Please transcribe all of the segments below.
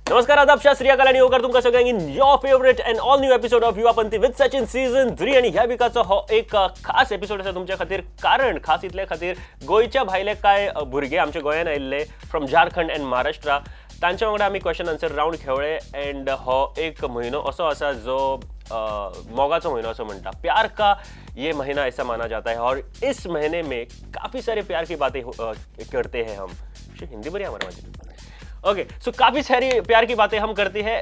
नमस्कार, आदाब, शास्त्रीय कलानी होकर तुमका सगळ्यांक in your favourite and all new episode of Yuvapanthi with Sachin season 3 आणि ह्या विकाचा हो एक खास एपिसोड आसा तुमच्या खातीर. कारण खास इतले खातीर गोंयच्या भायले काय भुरगे आमच्या गोंयान आयिल्ले फ्रॉम झारखंड अँड महाराष्ट्रा, तांच्या वांगडा आमी क्वेश्चन आन्सर राउंड खेळ्ळे. अँड हो एक म्हयनो असो आसा जो मोगाचो महीना असो म्हणटा. प्यार का ये महीना ऐसा माना जाता है और इस महीने में काफ़ी सारे प्यार की बातें करते हैं हम. हिंदी बड़ी हमारे माझी. ओके, सो काफ़ी सारी प्यार की बातें हम करती हैं.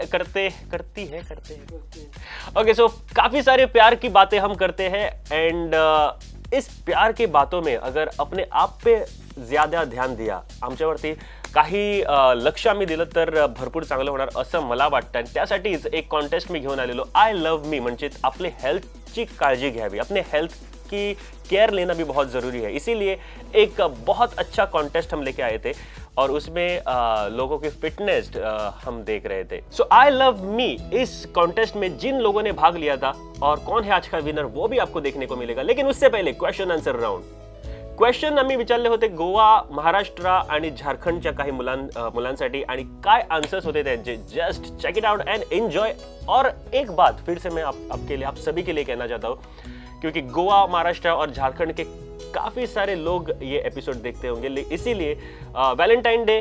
ओके, सो काफ़ी सारे प्यार की बातें हम करते हैं. एंड इस प्यार की बातों में अगर अपने आप पे ज़्यादा ध्यान दिया, आमच्यावरती काही लक्ष आम्ही दिलं तर भरपूर चांगलं होणार असं मला वाटतं. आणि त्यासाठीच एक कॉन्टेस्ट मी घेऊन आलेलो. आय लव्ह मी, म्हणजे आपले हेल्थची काळजी घ्यावी, अपने हेल्थ की केयर लेना भी बहुत ज़रूरी है. इसीलिए एक बहुत अच्छा कॉन्टेस्ट हम लेके आए थे और उसमें लोगों की फिटनेस हम देख रहे थे. सो आई लव मी इस कॉन्टेस्ट में जिन लोगों ने भाग लिया था और कौन है आज का विनर वो भी आपको देखने को मिलेगा. लेकिन उससे पहले क्वेश्चन आन्सर राउंड. क्वेश्चन आम्ही विचारले होते गोवा, महाराष्ट्र आणि झारखंडच्या काही मुलांसाठी आणि काय आंसर्स होते त्यांचे. Just check it out and enjoy. और एक बात फिर से मैं आपके लिए, आप सभी के लिए कहना चाहता हूँ, क्योंकि गोवा, महाराष्ट्र और झारखंड के काफ़ी सारे लोग ये एपिसोड देखते होंगे, इसीलिए वैलेंटाइन डे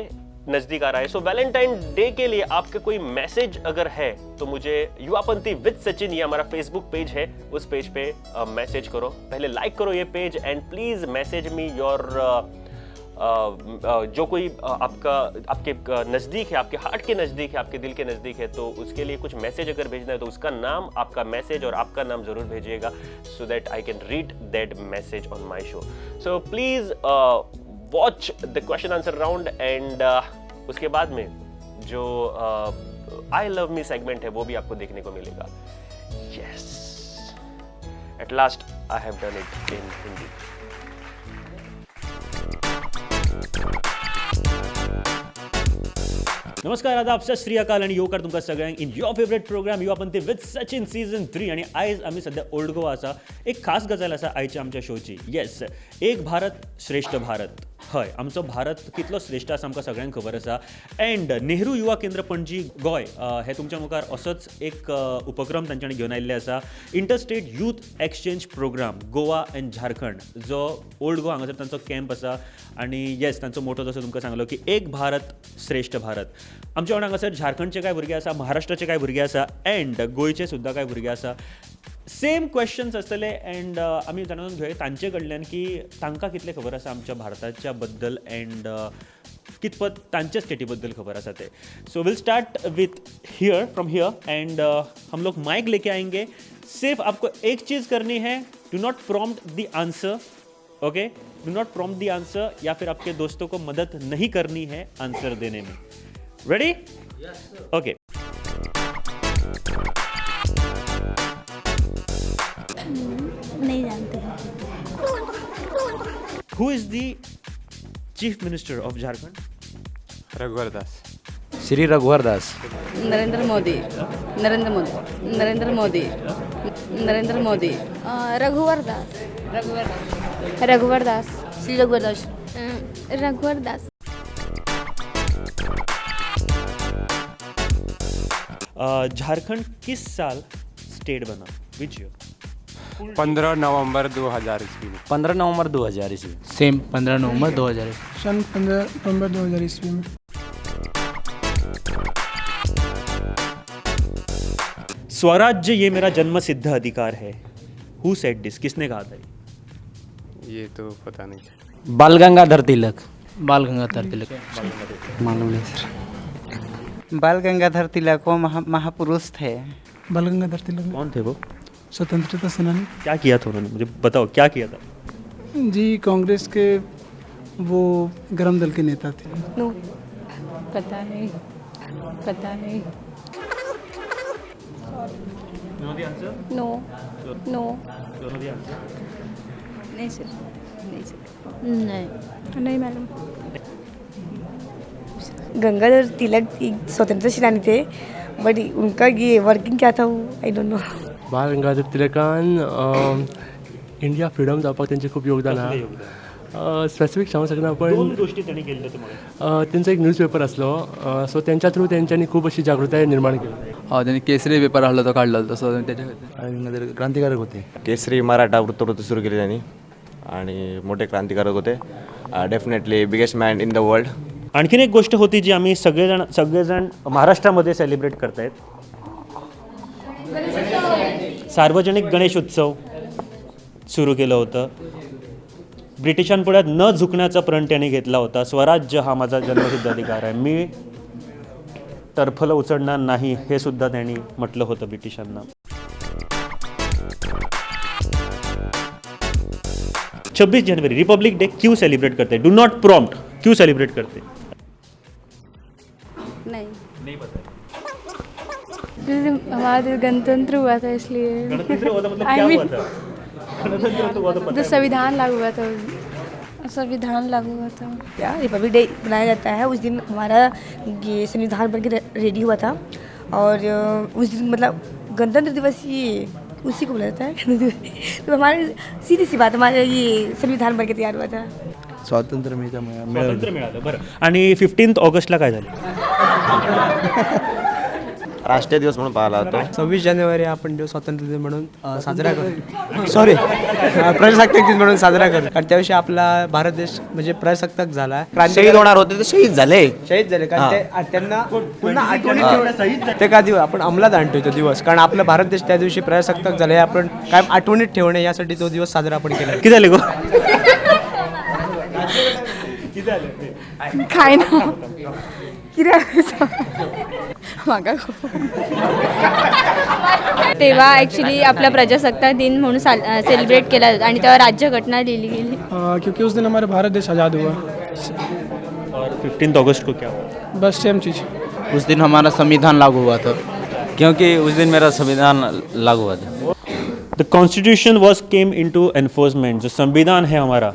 नज़दीक आ रहा है. सो वैलेंटाइन डे के लिए आपके कोई मैसेज अगर है तो मुझे युवापंथी विद सचिन, ये हमारा फेसबुक पेज है, उस पेज पे मैसेज करो. पहले लाइक करो ये page and please message me your जो कोई आपके नज़दीक है, आपके हार्ट के नज़दीक है, आपके दिल के नज़दीक है, तो उसके लिए कुछ मैसेज अगर भेजना है तो उसका नाम, आपका मैसेज और आपका नाम ज़रूर भेजिएगा, so that I can read that message on my show. So please watch the question answer round. And उसके बाद में जो आई लव मी सेगमेंट है वो भी आपको देखने को मिलेगा. Yes, at last I have done it in Hindi. नमस्कार, आदाब, सत श्री अकाल आणि येवकार तुमकां सगळ्यांक in your favourite programme Yuvapanthi with Sachin season 3. आणि आयज आमी सध्या ओल्ड गोवा आसा. एक खास गजाल आसा आयच्या आमच्या शोची. येस, एक भारत श्रेष्ठ भारत. हय, आमचो भारत कितलो श्रेष्ठ आसा आमकां सगळ्यांक खबर आसा. अँड नेहरू युवा केंद्र पणजी गोंय हे तुमच्या मुखार असोच एक उपक्रम तांच्यांनी घेवन आयिल्ले आसा. Interstate youth exchange programme Goa and Jharkhand, जो ओल्ड गोवा हांगासर तांचो कॅम्प आसा. आणि येस, तांचो मोटो जसो तुमकां सांगलो की एक भारत श्रेष्ठ भारत. आमच्या वांगडा हांगासर झारखंडचे कांय भुरगे आसा, महाराष्ट्राचे कांय भुरगे आसा, अँड गोंयचे सुद्दां कांय भुरगे आसा. सेम क्वेश्चन्स आसतले. अँड आमी जाणून घेवया तांचे कडल्यान की तांकां कितले खबर आसा आमच्या भारताच्या बद्दल अँड कितपत तांच्या स्टेटी बद्दल खबर आसा ते. So will start with here, from here. And हम लोग माइक लेके आएंगे. सिर्फ आपको एक चीज़ करनी है, do not prompt the answer. Okay, do not prompt the answer, या फिर आपके दोस्तों को मदद नहीं करनी है आंसर देने में. रेडी? ओके. नहीं जानते. Who is the Chief Minister of Jharkhand? रघुवर दास. श्री रघुवर दास. नरेंद्र मोदी. नरेंद्र मोदी. नरेंद्र मोदी. नरेंद्र मोदी. रघुवर दास. रघुवर दास. रघुवर दास. श्री रघुवर दास. रघुवर दास. झारखंड किस साल स्टेट बना? Which year? 15 नवंबर 2000 ईस्वी में. 15 नवंबर 2000 ईस्वी. सेम 15 नवंबर 2000. सन 15 नवंबर 2000 ईस्वी में. स्वराज्य ये मेरा जन्मसिद्ध अधिकार है. Who said this? किसने कहा था? ये तो पता नहीं. बाल गंगाधर तिलक. बाल गंगाधर तिलक. मालूम नहीं सर. बाल गंगाधर तिलक वो महापुरुष थे. बाल गंगाधर तिलक कौन थे वो? स्वतंत्रता सेनानी. क्या किया था उन्होंने? मुझे बताओ क्या किया था. जी, कांग्रेस के वो गरम दल के नेता थे. नो, पता नहीं. पता नहीं. नो. नो. नहीं सर. नहीं सर. नहीं मालूम. गंगाधर तिलक स्वतंत्रता सेनानी थे, बट उनका ये वर्किंग क्या था आई डोंट नो. बाल गंगाधर तिलकान इंडिया फ्रीडम जावपाक तेंचें खूब योगदान आहा. स्पेसिफीक सांगूंक शकना दोन पण गोष्टी त्यांनी केल्यो तुम्हाला तेंचो एक न्यूजपेपर आसलो सो तेंच्या थ्रू तेंच्यांनी खूब अशी जागृताय निर्माण केली त्यांनी केसरी पेपर आहलो तो काढलो तसो त्याच्या क्रांतिकारक होते केसरी मराठा वृत्तपत्र सुरू केले त्यांनी आणि मोठे क्रांतिकारक होते definitely biggest man in the world. आणखीन एक गोष्ट होती जी आम्ही सगळेजण महाराष्ट्रामध्ये सेलिब्रेट करतायत. सार्वजनिक गणेश उत्सव सुरू केलं होतं. ब्रिटिशांपुढे न झुकण्याचा प्रण त्यांनी घेतला होता. स्वराज्य हा माझा जन्मसिद्ध अधिकार आहे, मी टरफलं उचलणार नाही, हे सुद्धा त्यांनी म्हटलं होतं ब्रिटिशांना. 26 जनवरी रिपब्लिक डे क्यों सेलिब्रेट करते? डू नॉट प्रॉम्प्ट, क्यों सेलिब्रेट करते? नहीं पता. हमारा जो गणतंत्र हुआ था इसलिए. गणतंत्र हुआ था मतलब I क्या mean, हुआ था? गणतंत्र हुआ था पता जो है? संविधान लागू हुआ था, संविधान लागू हुआ था. क्या रिपब्लिक डे मनाया जाता है उस दिन हमारा ये संविधान बन के रेडी हुआ था और उस दिन मतलब गणतंत्र दिवस ये उसी को बोला जाता है. तो हमारे सीधी सी बात हमारा ये संविधान बन के तैयार हुआ था. स्वातंत्र्य स्वातंत्र्य मिळालं. बरं, आणि 15 ऑगस्टला काय झालं? राष्ट्रीय दिवस म्हणून पाहिला जातो. 26 जानेवारी आपण जो स्वातंत्र्य दिन म्हणून साजरा करतो. सॉरी प्रजासत्ताक दिन म्हणून साजरा करतो. कारण त्याविषयी आपला भारत देश म्हणजे प्रजासत्ताक झाला. शहीद होणार होते ते शहीद झाले. शहीद झाले कारण त्यांना पुन्हा आठवणी ठेवण्यासाठी ते का दिवस आपण अंमलात आणतोय तो दिवस. कारण आपला भारत देश त्या दिवशी प्रजासत्ताक झाले, आपण कायम आठवणीत ठेवणे यासाठी तो दिवस साजरा आपण केला. किती झाले गो? काय ना मागा तेव्हा ॲक्च्युली आपला प्रजासत्ताक दिन म्हणून सेलिब्रेट केला जातो आणि तेव्हा राज्यघटना लिहिली गेली. क्योंकि उस दिन हमारा भारत देश आज़ाद हुआ. और 15 अगस्त को क्या हुआ? बस सेम चीज़. उस दिन हमारा संविधान लागू हुआ था. क्योंकि उस दिन मेरा संविधान लागू हुआ था. The constitution was came into enforcement. जो संविधान है हमारा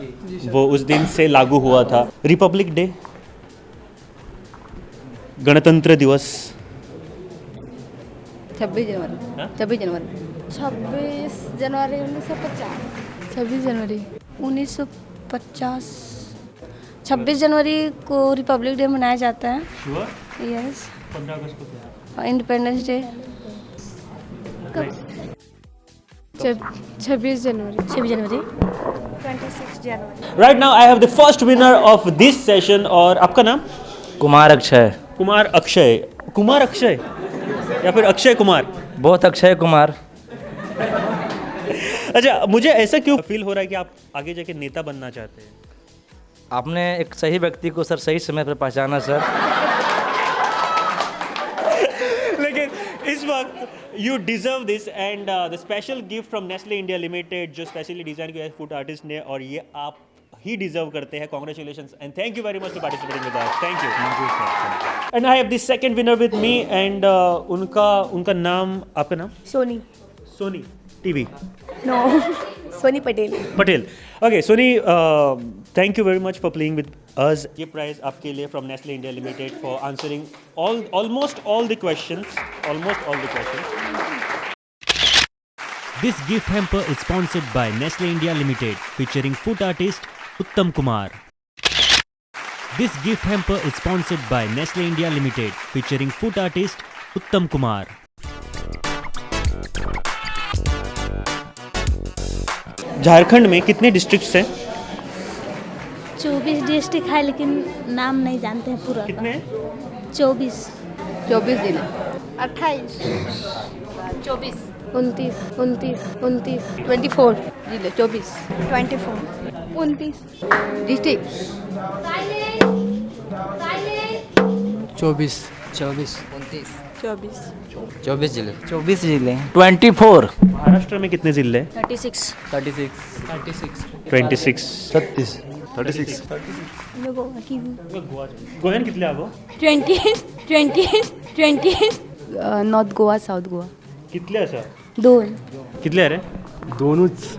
वो उस दिन से लागू हुआ था. रिपब्लिक डे, गणतंत्र दिवस 26 जनवरी 26 जनवरी 26 जनवरी 1950. 26 जनवरी 1950. 26 जनवरी को रिपब्लिक डे मनाया जाता है. यस. 15 अगस्त को क्या? Independence day 26 January. 26 January 26 January. Right now I have the first winner of this session. और आपका नाम? कुमार अक्षय. कुमार अक्षय. कुमार अक्षय या फिर अक्षय कुमार? बहुत अक्षय कुमार. अच्छा, मुझे ऐसा क्यों फील हो रहा है कि आप आगे जाके नेता बनना चाहते हैं? आपने एक सही व्यक्ति को सर सही समय पर पहचाना सर. लेकिन इस वक्त you deserve this and the special gift from Nestle India limited जो स्पेशली डिजाइन किया है फूड आर्टिस्ट ने, और ये आप ही डिजर्व करते हैं. Congratulations and thank you very much for participating with us. Thank you. And I have the second winner with me and उनका नाम, आपका नाम? Soni. Sony TV. No Soni Patel. Patel. Okay Soni, thank you very much for playing with us. ये prize आपके लिए from Nestle India Limited for answering almost all the questions. This gift hamper is sponsored by Nestle India Limited, featuring food artist Uttam Kumar. This gift hamper is sponsored by Nestle India Limited, featuring food artist Uttam Kumar. Jharkhand में कितने districts हैं? 24 district है लेकिन नाम नहीं जानते हैं पूरा. कितने? 24 जिले. 28 24 29 29 29 24 जिले 24 24 29 डिस्ट्रिक्ट 24 24 जिले. 24. महाराष्ट्र में कितने जिले हैं? 36 26. 36. गोव्यान कितले आगो? 20 नॉर्थ गोवा साऊथ गोवा कितले आसा? 2. कितले रे? 2च.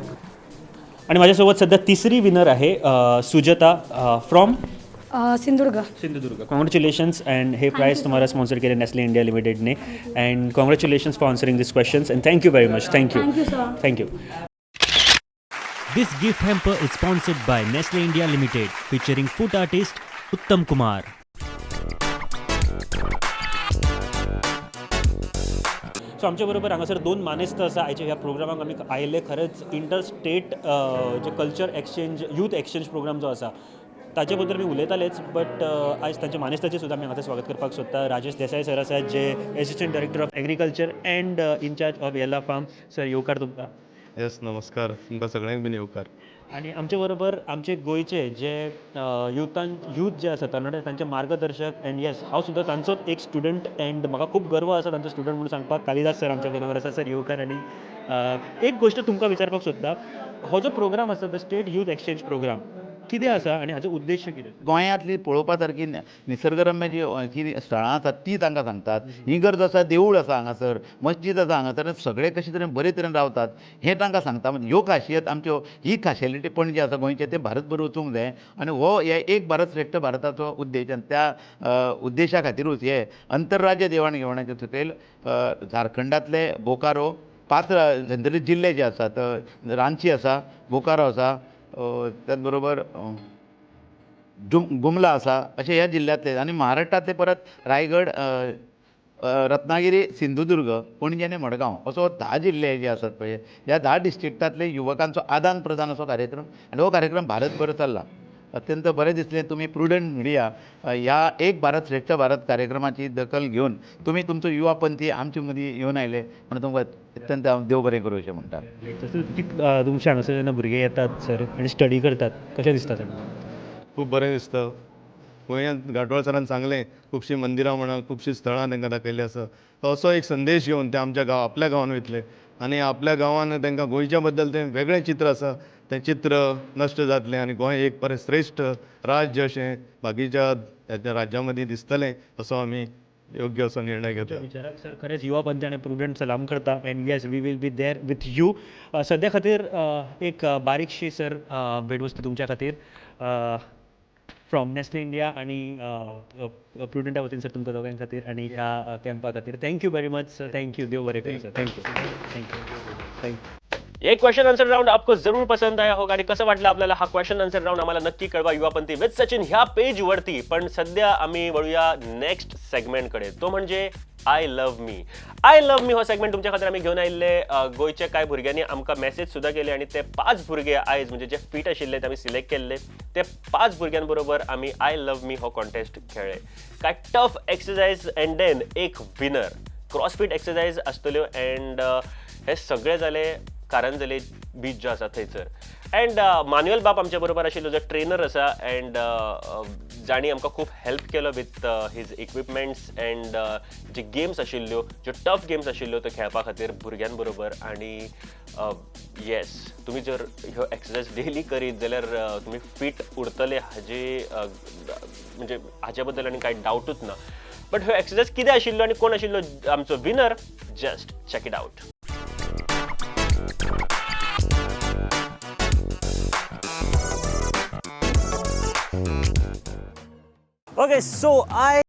आणि माझ्यासोबत सध्या तिसरी विनर आहे Sujata from Sindhudurg. Congratulations. And हे प्राइज तुम्हाला स्पॉन्सर केले नेस्ले इंडिया लिमिटेडने. And congratulations for answering this questions and thank you very much. Thank you. This gift hamper is sponsored by Nestle India Limited, featuring food artist Uttam Kumar. सो आमच्या बरोबर हांगासर 2 मानेस्त आसा आयच्या ह्या प्रोग्रामाक आमी आयले खरेंच इंटर स्टेट जे culture exchange youth exchange programme जो आसा ताचे बद्दल आमी उलयतालेच बट आयज तांचे मानेस्ताचें सुद्दां आमी हांगा स्वागत करपाक सोदता राजेश देसाई सर आसात जे assistant director of agriculture and incharge of Yela farm sir येवकार तुमकां येस नमस्कार तुमकां सगळ्यांक बीन येवकार आनी आमचे बरोबर आमचे गोंयचे जे यूथ जे आसा तरणाटे तांचे मार्गदर्शक एंड येस हांव सुद्दां तांचोच एक स्टुडंट एंड म्हाका खूब गर्व आसा तांचो स्टुडंट म्हणून सांगपाक कालिदास सर आमच्या बरोबर आसा सर येवकार आनी एक गोश्ट तुमकां विचारपाक सोदता हो जो प्रोग्राम आसा the state youth exchange programme कितें आसा आनी हाजो उद्देश कितें गोंयांतली पळोवपा सारकी निसर्गरम्य जी स्थळां आसात ती तांकां सांगतात इगर्ज आसा देवूळ आसा हांगासर मस्जीद आसा हांगासर सगळे कशे तरेन बरे तरेन रावतात हें तांकां सांगता म्हणजे ह्यो खासियत आमच्यो ही खाशेलिटी पण जे आसा गोंयचे ते भारतभर वचूंक जाय आनी हो हे एक भारत श्रेष्ठ भारताचो उद्देश आनी त्या उद्देशा खातीरूच हे अंतरराज्य देवाण घेवणाचे सकयल झारखंडांतले बोकारो 5 धंतरी जिल्ले जे आसात रांची आसा बोकारो आसा त्याच बरोबर गुमला आसा अशे ह्या जिल्ल्यांतले आनी महाराष्ट्रांतले परत रायगड रत्नागिरी सिंधुदुर्ग पणजी आनी मडगांव असो 10 जिल्ले जे आसात पळय ह्या 10 डिस्ट्रिक्टांतले युवकांचो आदान प्रदान असो कार्यक्रम आनी हो कार्यक्रम भारतभर चल्ला अत्यंत बरें दिसलें तुमी प्रुडंट मिडिया ह्या एक भारत श्रेष्ठ भारत कार्यक्रमाची दखल घेवन तुमी तुमचो युवा पंथी आमचे मदीं येवन आयले म्हणून तुमकां अत्यंत हांव देव बरें करूं अशें म्हणटा तुमचे हांगासर जेन्ना भुरगे येतात सर आनी स्टडी करतात कशें दिसता तांकां खूब बरें दिसता गोंयांत घाटोळ सरान सांगलें खुबशीं मंदिरां म्हणा खुबशीं स्थळां तांकां दाखयल्लीं आसा असो एक संदेश घेवन ते आमच्या आपल्या गांवांत वयतले आनी आपल्या गांवांत तांकां गोंयच्या बद्दल तें वेगळें चित्र आसा तें चित्र नश्ट जातलें आनी गोंय एक बरें श्रेश्ठ राज्य अशें बाकीच्या राज्यां मदीं दिसतलें असो आमी योग्य असो निर्णय घेता विचाराक सर खरेंच युवा पंथी आनी प्रुडंट सलाम करता and yes we will be there with you सद्या खातीर एक बारीकशी सर भेटवस्तू तुमच्या खातीर फ्रॉम नेस्ले इंडिया आनी प्रुडंटा वतीन सर तुमकां दोगांय खातीर आनी ह्या कॅम्पा खातीर thank you very much sir thank you देव बरें करूं सर थँक्यू थँक्यू ये क्वेश्चन आंसर राउंड आपको जरूर पसंद आया होगा आणि कसं वाटलं आपल्याला हा क्वेश्चन आन्सर राउंड आम्हाला नक्की कळवा युवापंथी विथ सचिन ह्या पेज वरती पण सध्या आम्ही वळूया नेक्स्ट सेगमेंटकडे तो म्हणजे आय लव्ह मी हो सेगमेंट तुमच्या खातीर आम्ही घेऊन आयिल्ले गोयच्या कांय भुरग्यांनी आमकां मेसेज सुद्दां केली आणि ते 5 भुरगे आयज म्हणजे जे फिट आशिल्ले ते आमी सिलेक्ट केल्ले ते 5 भुरग्यांबरोबर आमी आय लव्ह मी हो कॉन्टेस्ट खेळ्ळे काय टफ एक्सरसाइज एंड देन एक विनर क्रॉसफिट एक्सरसाइज आसतल्यो एंड हे सगळे जाले कारंजले बीच जो आसा थंयसर एंड मान्युअल बाप आमच्या बरोबर आशिल्लो जो ट्रेनर आसा एंड जाणी आमकां खूब हेल्प केलो विथ हीज इक्विपमेंट्स एंड जे गेम्स आशिल्ल्यो ज्यो टफ गेम्स आशिल्ल्यो त्यो खेळपा खातीर भुरग्यां बरोबर आनी येस तुमी जर ह्यो एक्सरसाइज डेली करीत जाल्यार तुमी फिट उरतले हाजे म्हणजे हाचे बद्दल आनी कांय डावटूच ना बट ह्यो एक्सरसाइज कितें आशिल्लो आनी कोण आशिल्लो आमचो winner just check it out Okay, so I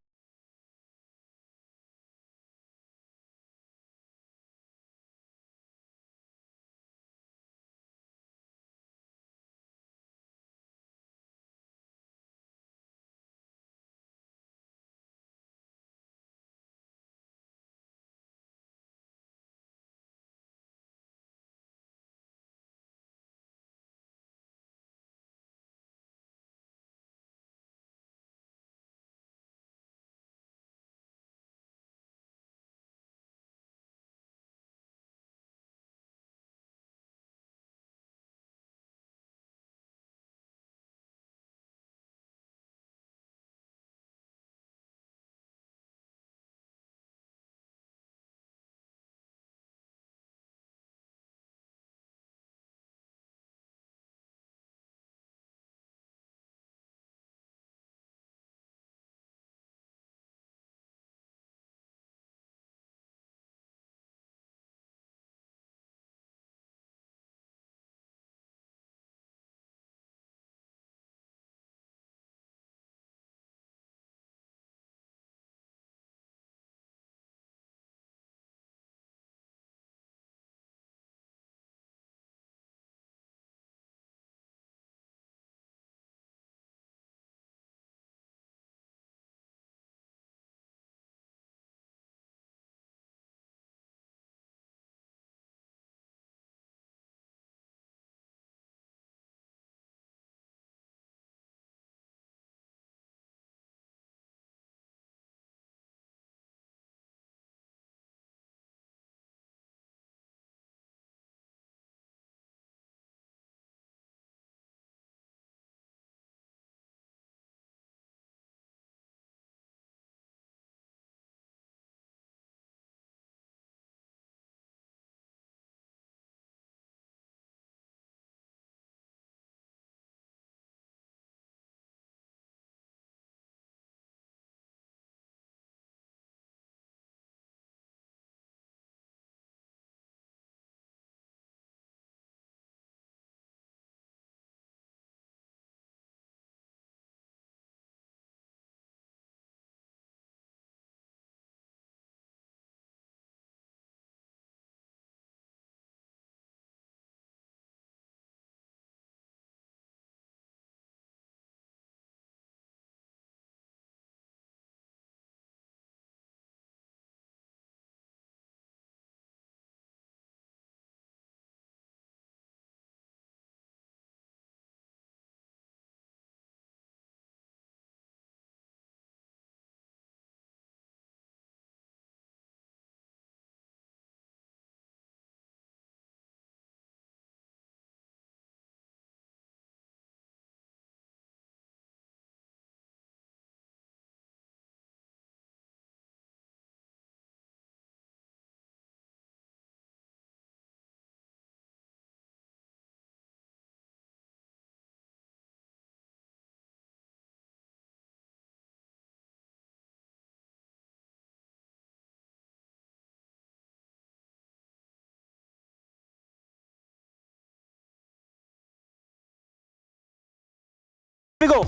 go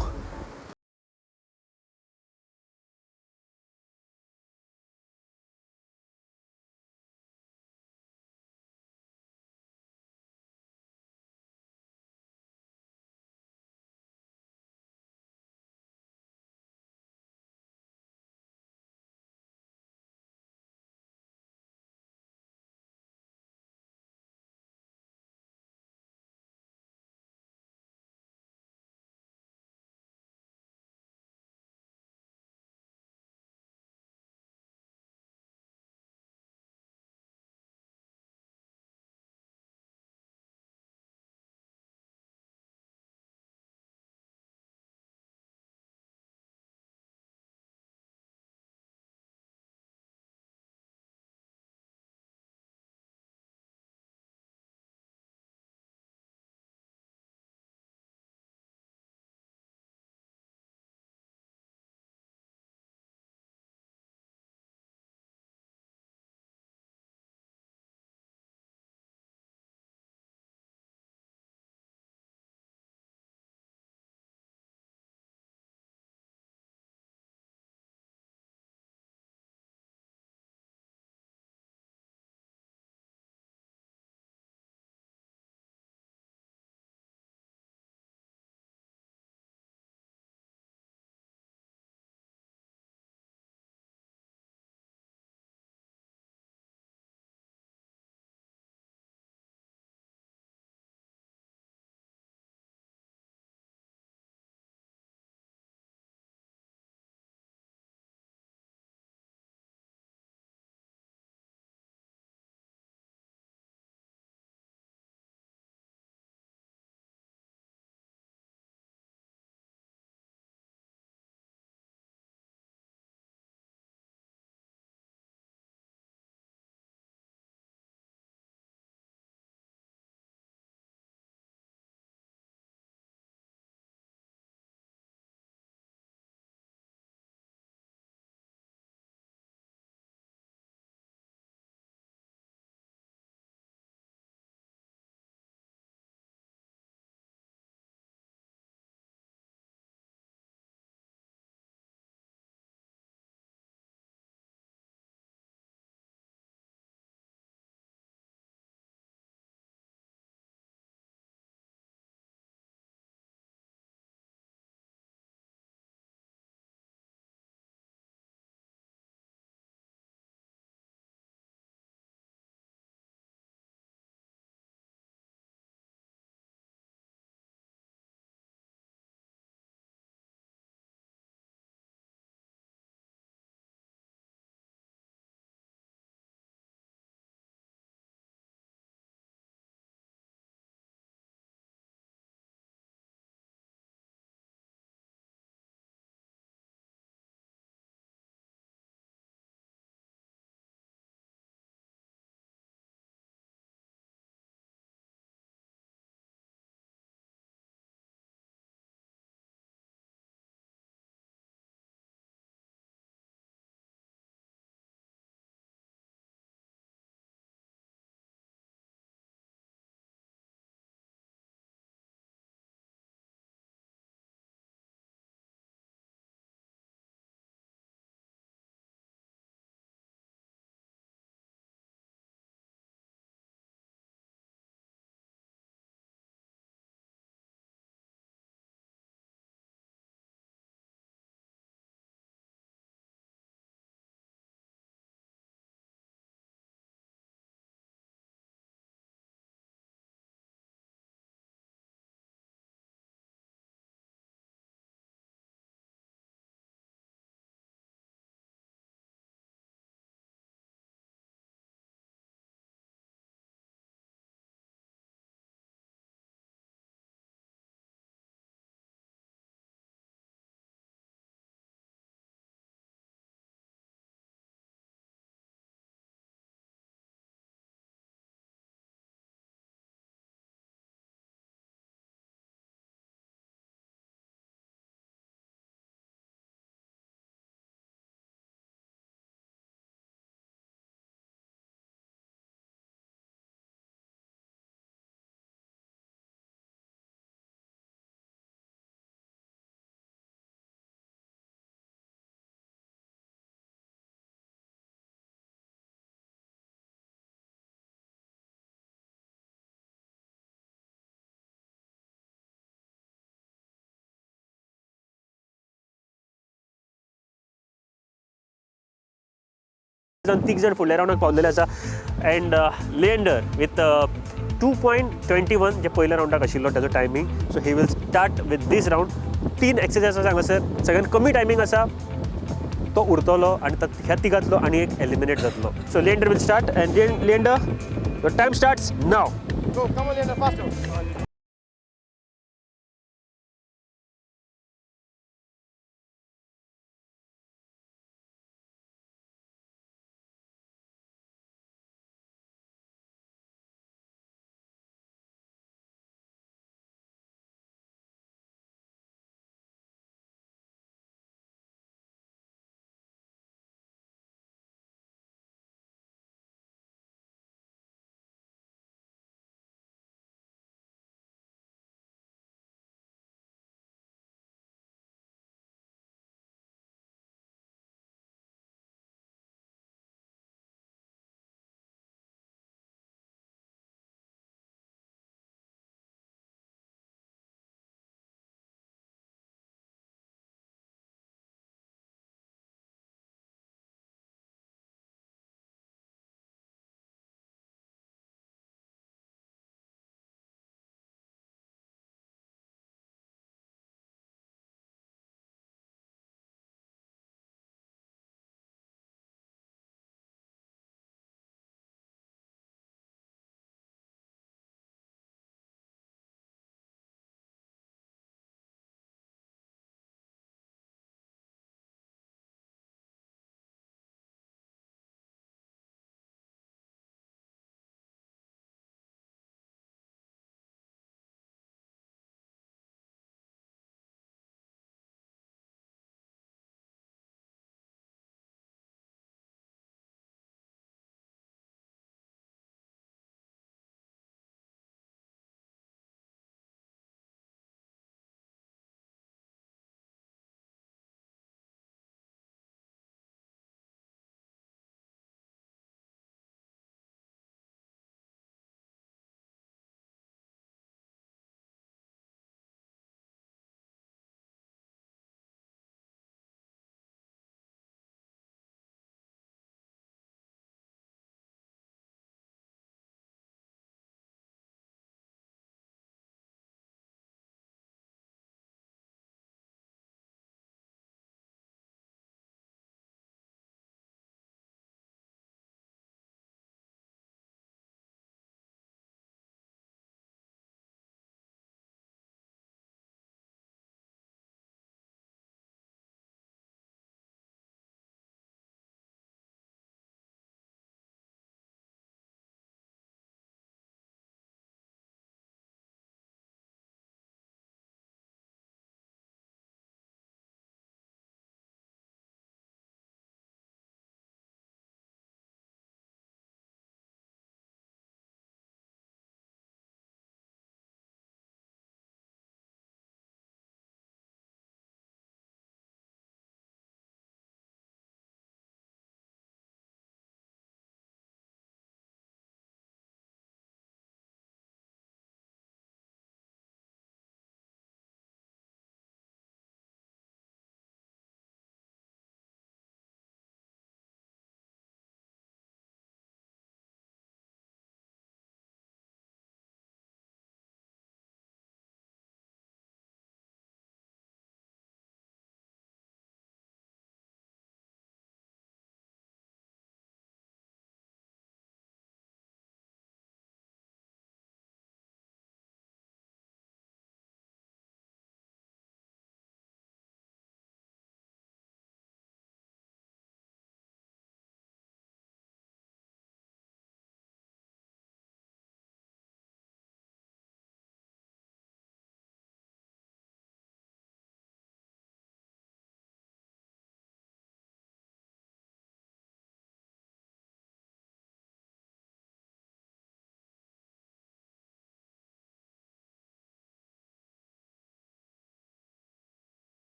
तीग जण फुडल्या रावंडाक पावलेले आसा अँड लिएंडर विथ 2.21 जे पयल्या रावंडाक आशिल्लो ताजो timing. So he will start with this round. 3 exercise आसा हांगासर. सगळ्यान कमी टायमींग आसा तो उरतलो आनी ह्या तिगांतलो आनी एक एलिमिनेट जातलो. So Leander will start and Leander your time starts now.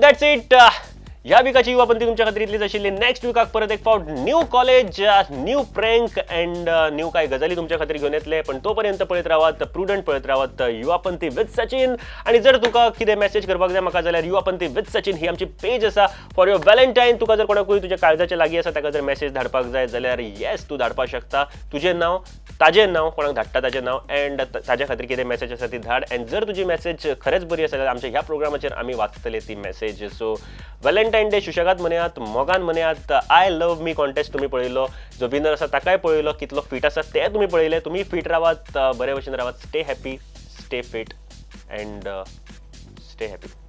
That's it. ह्या विकाची युवापंथी तुमच्या खातीर इतलीच आशिल्ली. नेक्स्ट विकाक परत एक फावट new college, new prank and new काय गजाली तुमच्या खातीर घेवन येतले. पण तोपर्यंत पळयत रावात प्रुडंट, पळयत रावात युवापंथी विथ सचिन. आणि जर तुका कितें मेसेज करपाक जाय म्हाका जाल्यार युवापंथी विथ सचिन ही आमची पेज आसा फॉर युअर व्हॅलेंटाईन. तुका जर कोणाकूय तुज्या काळजाच्या लागीं आसा ताका जर मेसेज धाडपाक जाय जाल्यार येस तूं धाडपाक शकता. तुजें नांव, ताजें नांव, कोणाक धाडटा ताजें नांव अँड ताज्या खातीर कितें मेसेज आसा ती धाड. अँड जर तुजी मेसेज खरेंच बरी आसा जाल्यार आमच्या ह्या प्रोग्रामाचेर आमी वाचतले ती मेसेज. सो व्हॅलेंटाईन डे सुशेगाद मनयात, मोगान मनयात. आय लव्ह मी कॉन्टेस्ट तुम्ही पळयलो, जो विनर आसा ताकाय पळयलो, कितलो फीट आसा ते तुम्ही पळयले. तुम्ही फीट रावात, बरे भशेन रावात, stay happy, stay feet and stay happy.